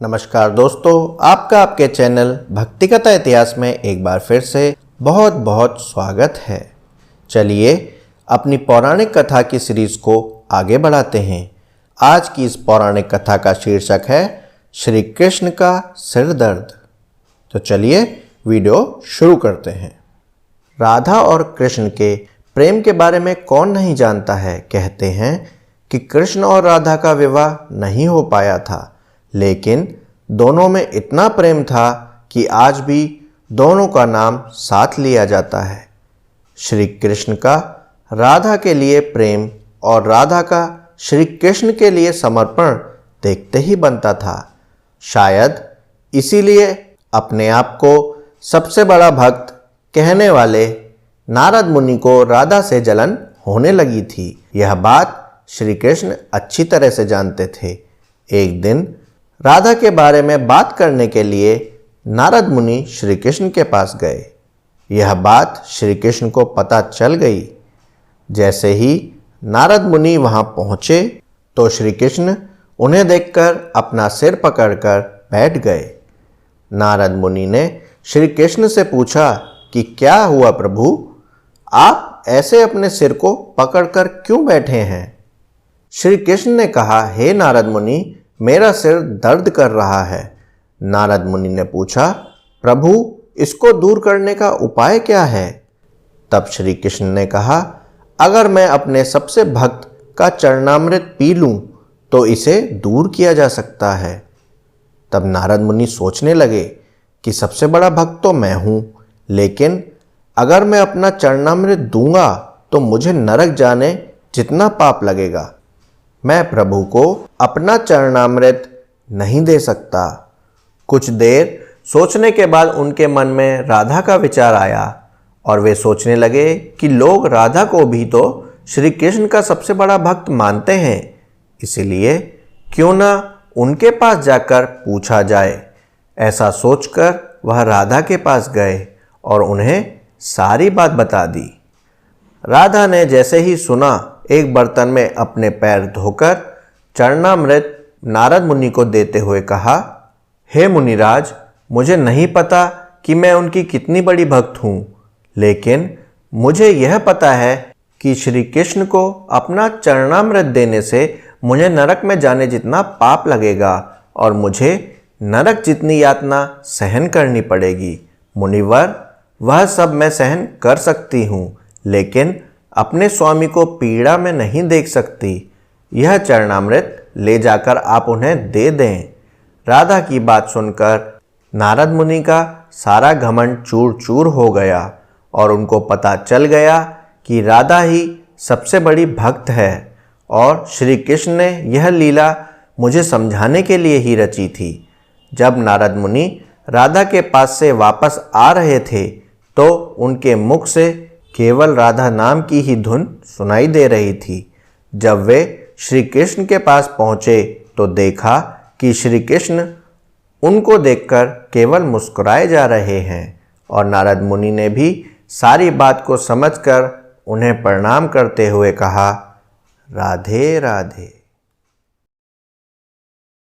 नमस्कार दोस्तों, आपका आपके चैनल भक्ति कथा इतिहास में एक बार फिर से बहुत बहुत स्वागत है। चलिए अपनी पौराणिक कथा की सीरीज को आगे बढ़ाते हैं। आज की इस पौराणिक कथा का शीर्षक है श्री कृष्ण का सिर दर्द। तो चलिए वीडियो शुरू करते हैं। राधा और कृष्ण के प्रेम के बारे में कौन नहीं जानता है। कहते हैं कि कृष्ण और राधा का विवाह नहीं हो पाया था, लेकिन दोनों में इतना प्रेम था कि आज भी दोनों का नाम साथ लिया जाता है। श्री कृष्ण का राधा के लिए प्रेम और राधा का श्री कृष्ण के लिए समर्पण देखते ही बनता था। शायद इसीलिए अपने आप को सबसे बड़ा भक्त कहने वाले नारद मुनि को राधा से जलन होने लगी थी। यह बात श्री कृष्ण अच्छी तरह से जानते थे। एक दिन राधा के बारे में बात करने के लिए नारद मुनि श्री कृष्ण के पास गए। यह बात श्री कृष्ण को पता चल गई। जैसे ही नारद मुनि वहां पहुंचे तो श्री कृष्ण उन्हें देखकर अपना सिर पकड़कर बैठ गए। नारद मुनि ने श्री कृष्ण से पूछा कि क्या हुआ प्रभु, आप ऐसे अपने सिर को पकड़कर क्यों बैठे हैं। श्री कृष्ण ने कहा, हे नारद मुनि, मेरा सिर दर्द कर रहा है। नारद मुनि ने पूछा, प्रभु इसको दूर करने का उपाय क्या है। तब श्री कृष्ण ने कहा, अगर मैं अपने सबसे भक्त का चरणामृत पी लूं तो इसे दूर किया जा सकता है। तब नारद मुनि सोचने लगे कि सबसे बड़ा भक्त तो मैं हूं, लेकिन अगर मैं अपना चरणामृत दूंगा तो मुझे नरक जाने जितना पाप लगेगा। मैं प्रभु को अपना चरणामृत नहीं दे सकता। कुछ देर सोचने के बाद उनके मन में राधा का विचार आया और वे सोचने लगे कि लोग राधा को भी तो श्री कृष्ण का सबसे बड़ा भक्त मानते हैं, इसीलिए क्यों ना उनके पास जाकर पूछा जाए। ऐसा सोचकर वह राधा के पास गए और उन्हें सारी बात बता दी। राधा ने जैसे ही सुना, एक बर्तन में अपने पैर धोकर चरणामृत नारद मुनि को देते हुए कहा, हे मुनिराज, मुझे नहीं पता कि मैं उनकी कितनी बड़ी भक्त हूँ, लेकिन मुझे यह पता है कि श्री कृष्ण को अपना चरणामृत देने से मुझे नरक में जाने जितना पाप लगेगा और मुझे नरक जितनी यातना सहन करनी पड़ेगी। मुनिवर, वह सब मैं सहन कर सकती हूँ, लेकिन अपने स्वामी को पीड़ा में नहीं देख सकती। यह चरणामृत ले जाकर आप उन्हें दे दें। राधा की बात सुनकर नारद मुनि का सारा घमंड चूर चूर हो गया और उनको पता चल गया कि राधा ही सबसे बड़ी भक्त है और श्री कृष्ण ने यह लीला मुझे समझाने के लिए ही रची थी। जब नारद मुनि राधा के पास से वापस आ रहे थे तो उनके मुख से केवल राधा नाम की ही धुन सुनाई दे रही थी। जब वे श्री कृष्ण के पास पहुंचे तो देखा कि श्री कृष्ण उनको देखकर केवल मुस्कुराए जा रहे हैं और नारद मुनि ने भी सारी बात को समझकर उन्हें प्रणाम करते हुए कहा, राधे राधे।